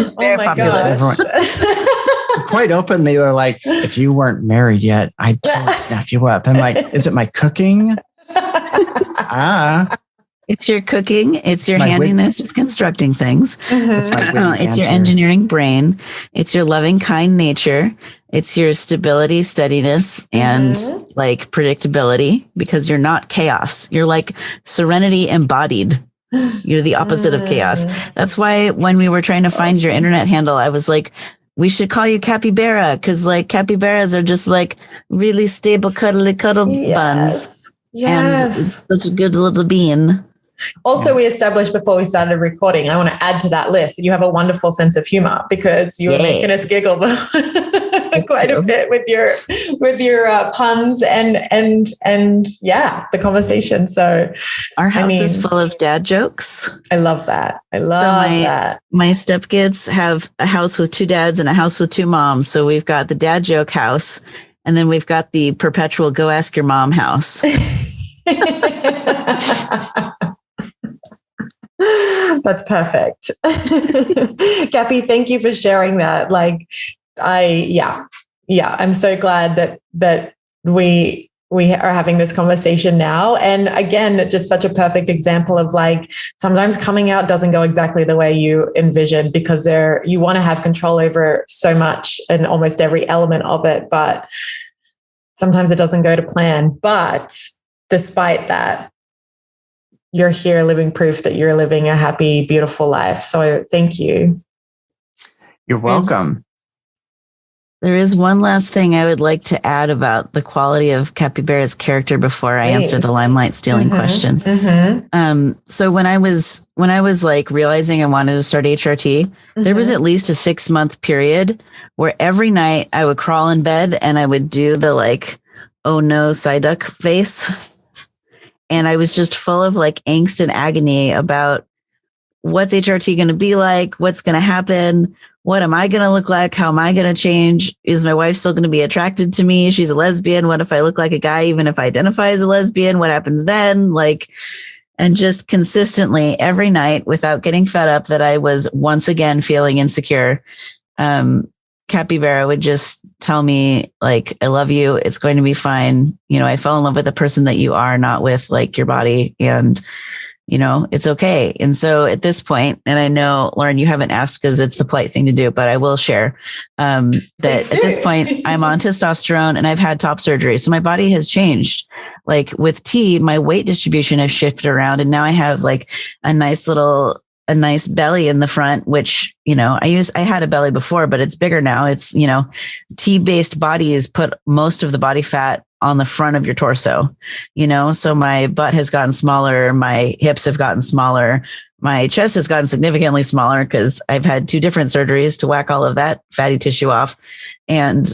It's very popular. Everyone, quite openly, they're like, if you weren't married yet, I'd totally snap you up. I'm like, is it my cooking? It's your cooking. It's your handiness with constructing things. It's your engineering brain. It's your loving, kind nature. It's your stability, steadiness, and like predictability, because you're not chaos. You're like serenity embodied. You're the opposite of chaos. That's why when we were trying to find your internet handle, I was like, we should call you Capybara, because like capybaras are just like really stable, cuddly buns. And it's such a good little bean. Also, we established before we started recording, I want to add to that list, you have a wonderful sense of humor, because you were making us giggle quite a bit with your puns and the conversation. So our house is full of dad jokes. I love that. That. My stepkids have a house with two dads and a house with two moms. So we've got the dad joke house, and then we've got the perpetual go ask your mom house. That's perfect. Cappy, thank you for sharing that. I'm so glad that we are having this conversation now. And again, just such a perfect example of like, sometimes coming out doesn't go exactly the way you envisioned, because you want to have control over so much and almost every element of it, but sometimes it doesn't go to plan. But despite that, you're here living proof that you're living a happy, beautiful life. So thank you. You're welcome. There is one last thing I would like to add about the quality of Capybara's character before I answer the limelight stealing question. So when I was like realizing I wanted to start HRT, there was at least a 6-month period where every night I would crawl in bed and I would do the like, oh no, Psyduck face. And I was just full of like angst and agony about what's HRT going to be like, what's going to happen, what am I going to look like? How am I going to change? Is my wife still going to be attracted to me? She's a lesbian. What if I look like a guy, even if I identify as a lesbian? What happens then? Like, and just consistently every night without getting fed up that I was once again feeling insecure. Capybara would just tell me, like, I love you. It's going to be fine. You know, I fell in love with the person that you are, not with like your body. And, you know, it's okay. And so at this point, and I know, Lauren, you haven't asked because it's the polite thing to do, but I will share that at this point, I'm on testosterone and I've had top surgery. So my body has changed. Like with T, my weight distribution has shifted around. And now I have like a nice belly in the front, which, you know, I had a belly before, but it's bigger now. It's, you know, T-based bodies put most of the body fat on the front of your torso, you know, so my butt has gotten smaller. My hips have gotten smaller. My chest has gotten significantly smaller because I've had 2 different surgeries to whack all of that fatty tissue off. And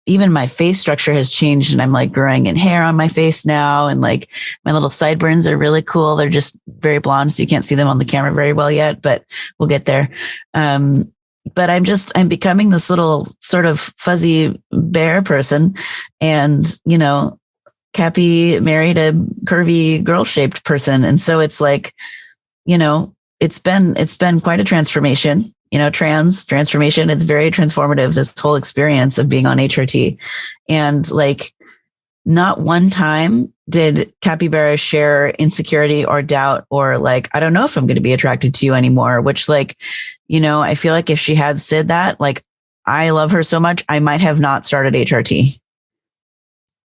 even my face structure has changed, and I'm like growing in hair on my face now. And like my little sideburns are really cool. They're just very blonde, so you can't see them on the camera very well yet, but we'll get there. But I'm becoming this little sort of fuzzy bear person. And, you know, Cappy married a curvy girl shaped person. And so it's like, you know, it's been quite a transformation, you know, transformation. It's very transformative, this whole experience of being on HRT. And like, not one time did Capybara share insecurity or doubt or like, I don't know if I'm going to be attracted to you anymore, which like, you know, I feel like if she had said that, like, I love her so much, I might have not started HRT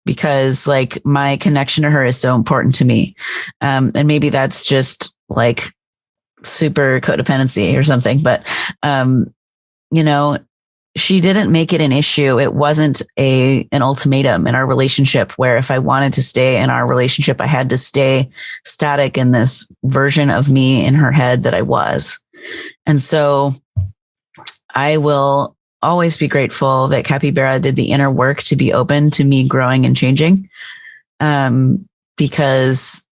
because like my connection to her is so important to me. And maybe that's just like super codependency or something, but, you know, she didn't make it an issue. It wasn't an ultimatum in our relationship where if I wanted to stay in our relationship, I had to stay static in this version of me in her head that I was. And so I will always be grateful that Capybara did the inner work to be open to me growing and changing. Because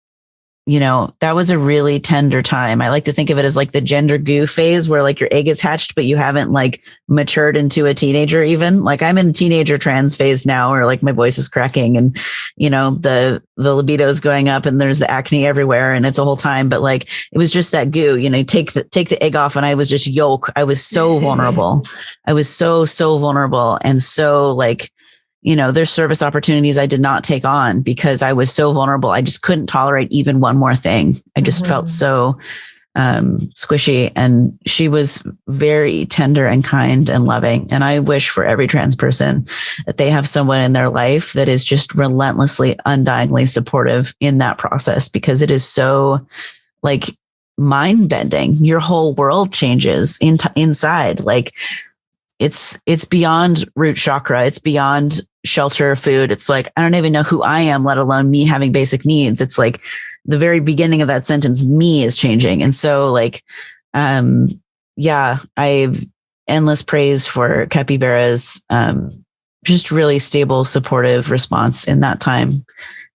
you know, that was a really tender time. I like to think of it as like the gender goo phase where like your egg is hatched, but you haven't like matured into a teenager even. Like I'm in teenager trans phase now, or like my voice is cracking and, you know, the libido is going up and there's the acne everywhere and it's a whole time. But like, it was just that goo, you know, take the egg off and I was just yolk. I was so vulnerable. I was so vulnerable. And so like, you know, there's service opportunities I did not take on because I was so vulnerable. I just couldn't tolerate even one more thing. I just felt so squishy, and she was very tender and kind and loving. And I wish for every trans person that they have someone in their life that is just relentlessly, undyingly supportive in that process, because it is so like mind bending. Your whole world changes inside. Like it's beyond root chakra. It's beyond shelter, food. It's like, I don't even know who I am, let alone me having basic needs. It's like the very beginning of that sentence, me is changing. And so like, yeah, I've endless praise for Capybara's, just really stable, supportive response in that time.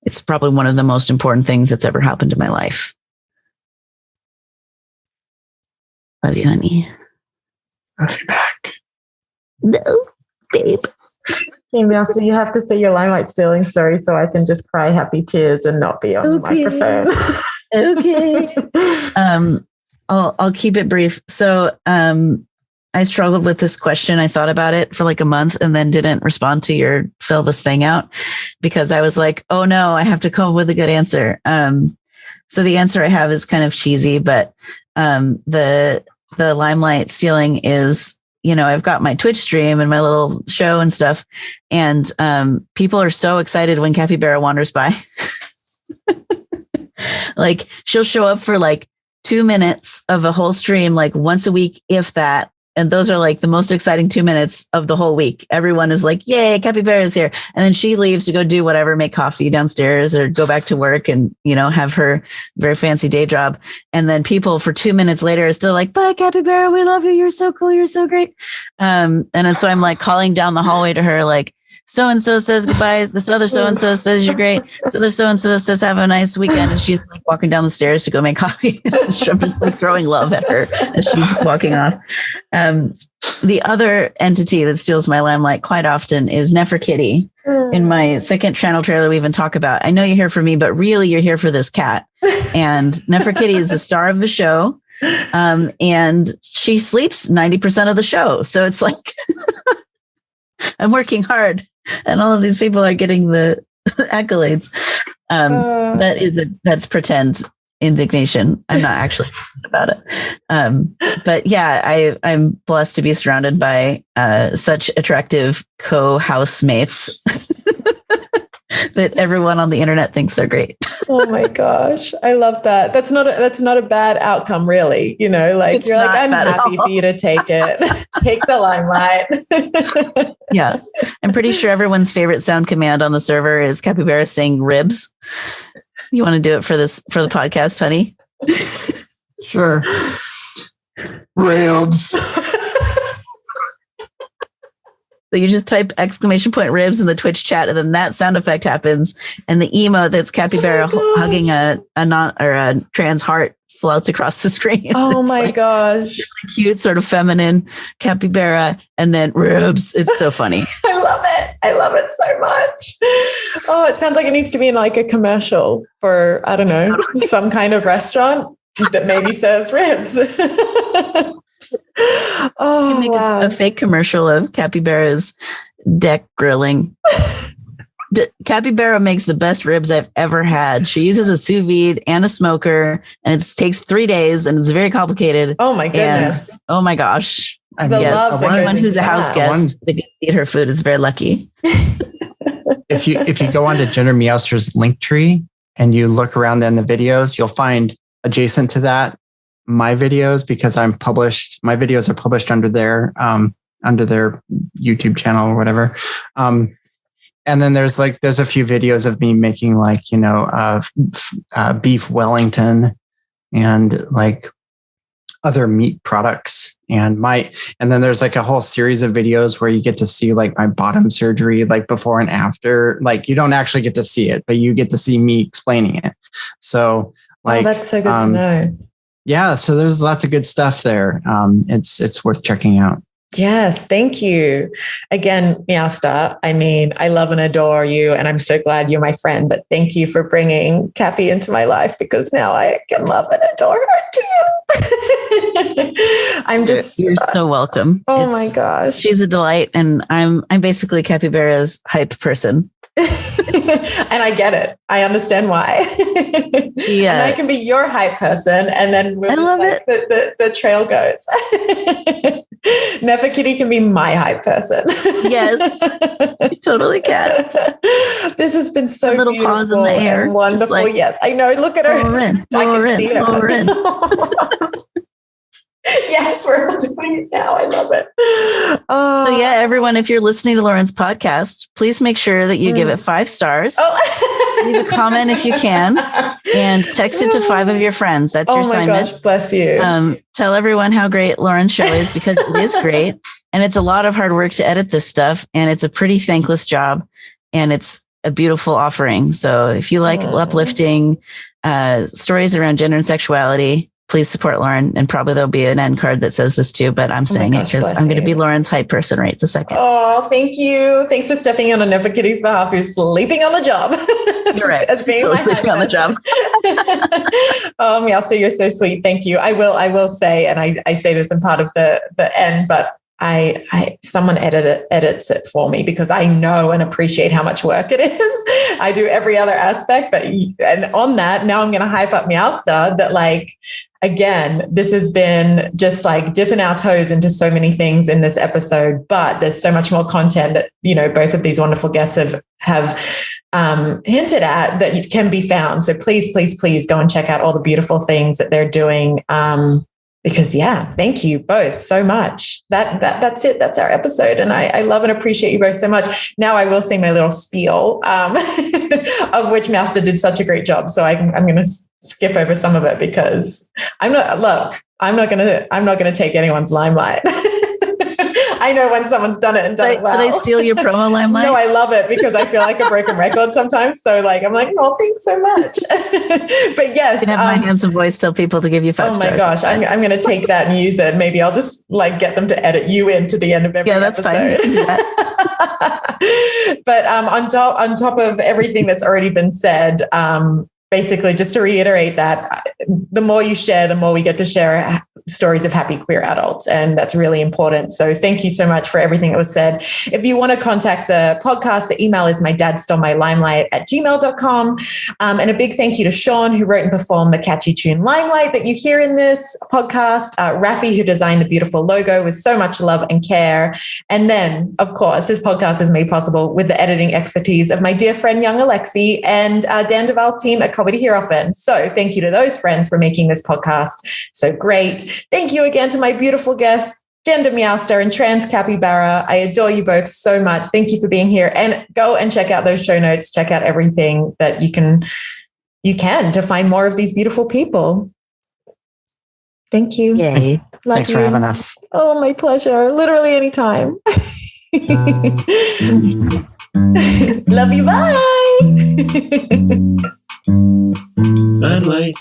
It's probably one of the most important things that's ever happened in my life. Love you, honey. Love you back. No, babe. Hey, Meowster, you have to say your Limelight stealing story so I can just cry happy tears and not be on the microphone. Okay. I'll keep it brief. So I struggled with this question. I thought about it for like a month and then didn't respond to your fill this thing out because I was like, oh no, I have to come up with a good answer. So the answer I have is kind of cheesy, but the Limelight stealing is, you know, I've got my Twitch stream and my little show and stuff. And people are so excited when Capybara wanders by. Like she'll show up for like 2 minutes of a whole stream, like once a week, if that. And those are like the most exciting 2 minutes of the whole week. Everyone is like, yay, Capybara is here. And then she leaves to go do whatever, make coffee downstairs or go back to work and, you know, have her very fancy day job. And then people for 2 minutes later are still like, bye, Capybara, we love you. You're so cool. You're so great. And so I'm like calling down the hallway to her, like, so-and-so says goodbye. This other so-and-so says you're great. This other so-and-so says have a nice weekend. And she's like walking down the stairs to go make coffee. I'm just like throwing love at her as she's walking off. The other entity that steals my limelight quite often is Neferkitty. In my second channel trailer we even talk about, I know you're here for me, but really you're here for this cat. And Neferkitty is the star of the show. And she sleeps 90% of the show. So it's like, I'm working hard and all of these people are getting the accolades. That's pretend indignation. I'm not actually about it. But yeah, I'm blessed to be surrounded by such attractive co-housemates that everyone on the internet thinks they're great. Oh my gosh. I love that. That's not a bad outcome, really. You know, like It's you're like, not I'm bad at happy all. for you to take it. Take the limelight. Yeah. I'm pretty sure everyone's favorite sound command on the server is Capybara saying ribs. You want to do it for the podcast, honey? Sure. Ribs. So you just type !ribs in the Twitch chat, and then that sound effect happens, and the emote that's Capybara hugging a trans heart floats across the screen. Oh It's my like gosh. cute, sort of feminine Capybara, and then ribs. It's so funny. I love it. I love it so much. Oh, it sounds like it needs to be in like a commercial for, I don't know, some kind of restaurant that maybe serves ribs. Oh, You make wow. a fake commercial of Capybara's deck grilling. Capybara makes the best ribs I've ever had. She uses a sous vide and a smoker, and it takes 3 days, and it's very complicated. Oh my goodness. And, oh my gosh. I The mean, love that goes Anyone who's into a house that. guest that gets to eat her food is very lucky. if you go onto GenderMeowster's link tree and you look around in the videos, you'll find adjacent to that my videos, because my videos are published under their YouTube channel or whatever. And then there's a few videos of me making beef Wellington and like other meat products. And then there's like a whole series of videos where you get to see like my bottom surgery, like before and after. Like you don't actually get to see it, but you get to see me explaining it. So like, that's so good to know. Yeah. So there's lots of good stuff there. It's worth checking out. Yes, thank you. Again, Meowster, I mean, I love and adore you, and I'm so glad you're my friend, but thank you for bringing Cappy into my life, because now I can love and adore her too. You're so welcome. My gosh. She's a delight, and I'm basically Capybara's hype person. And I get it. I understand why. Yeah. And I can be your hype person, and then we'll the trail goes. Neferkitty can be my hype person. Yes, you totally can. This has been so a little beautiful pause in the air, and wonderful. like, yes, I know. Look at her. I can see her. Yes, we're doing it now. I love it. So yeah, everyone, if you're listening to Lauren's podcast, please make sure that you give it 5 stars. Leave a comment if you can, and text it to 5 of your friends. That's your assignment. Oh my gosh, bless you. Tell everyone how great Lauren's show is, because it is great, and it's a lot of hard work to edit this stuff, and it's a pretty thankless job, and it's a beautiful offering. So if you like uplifting stories around gender and sexuality, please support Lauren. And probably there'll be an end card that says this too, but I'm saying it because I'm going to be Lauren's hype person right this second. Oh, thank you. Thanks for stepping in on Neferkitty's behalf, who's sleeping on the job. You're right. As being Totally sleeping on the job. Oh, Meowster, you're so sweet. Thank you. I will say, and I say this in part of the end, but someone edits it for me, because I know and appreciate how much work it is. I do every other aspect, and on that, now I'm going to hype up Meowster that, like, again, this has been just like dipping our toes into so many things in this episode, but there's so much more content that, both of these wonderful guests have hinted at that can be found. So please, please, please go and check out all the beautiful things that they're doing. Because thank you both so much. That's it. That's our episode. And I love and appreciate you both so much. Now I will say my little spiel, of which Meowster did such a great job. So I'm going to skip over some of it, because I'm not going to take anyone's limelight. I know when someone's done it and done it well. Did I steal your promo, Limelight? No, I love it because I feel like a broken record sometimes. So like, I'm like, oh, thanks so much. But yes. You can have my handsome voice tell people to give you 5 stars. Oh my gosh. I'm going to take that and use it. Maybe I'll just like get them to edit you into the end of every that's episode. fine. You can do that. But on top of everything that's already been said, basically just to reiterate that the more you share, the more we get to share stories of happy queer adults. And that's really important. So thank you so much for everything that was said. If you want to contact the podcast, the email is mydadsstolemylimelight@gmail.com. And a big thank you to Sean, who wrote and performed the catchy tune Limelight that you hear in this podcast. Rafi, who designed the beautiful logo with so much love and care. And then, of course, this podcast is made possible with the editing expertise of my dear friend, young Alexi, and Dan Duval's team at Comedy Here Often. So thank you to those friends for making this podcast so great. Thank you again to my beautiful guests, GenderMeowster and TransCapybara. I adore you both so much. Thank you for being here. And go and check out those show notes. Check out everything that you can to find more of these beautiful people. Thank you. Yay. Thanks for having us. Oh, my pleasure. Literally anytime. Love you. Bye. Limelight.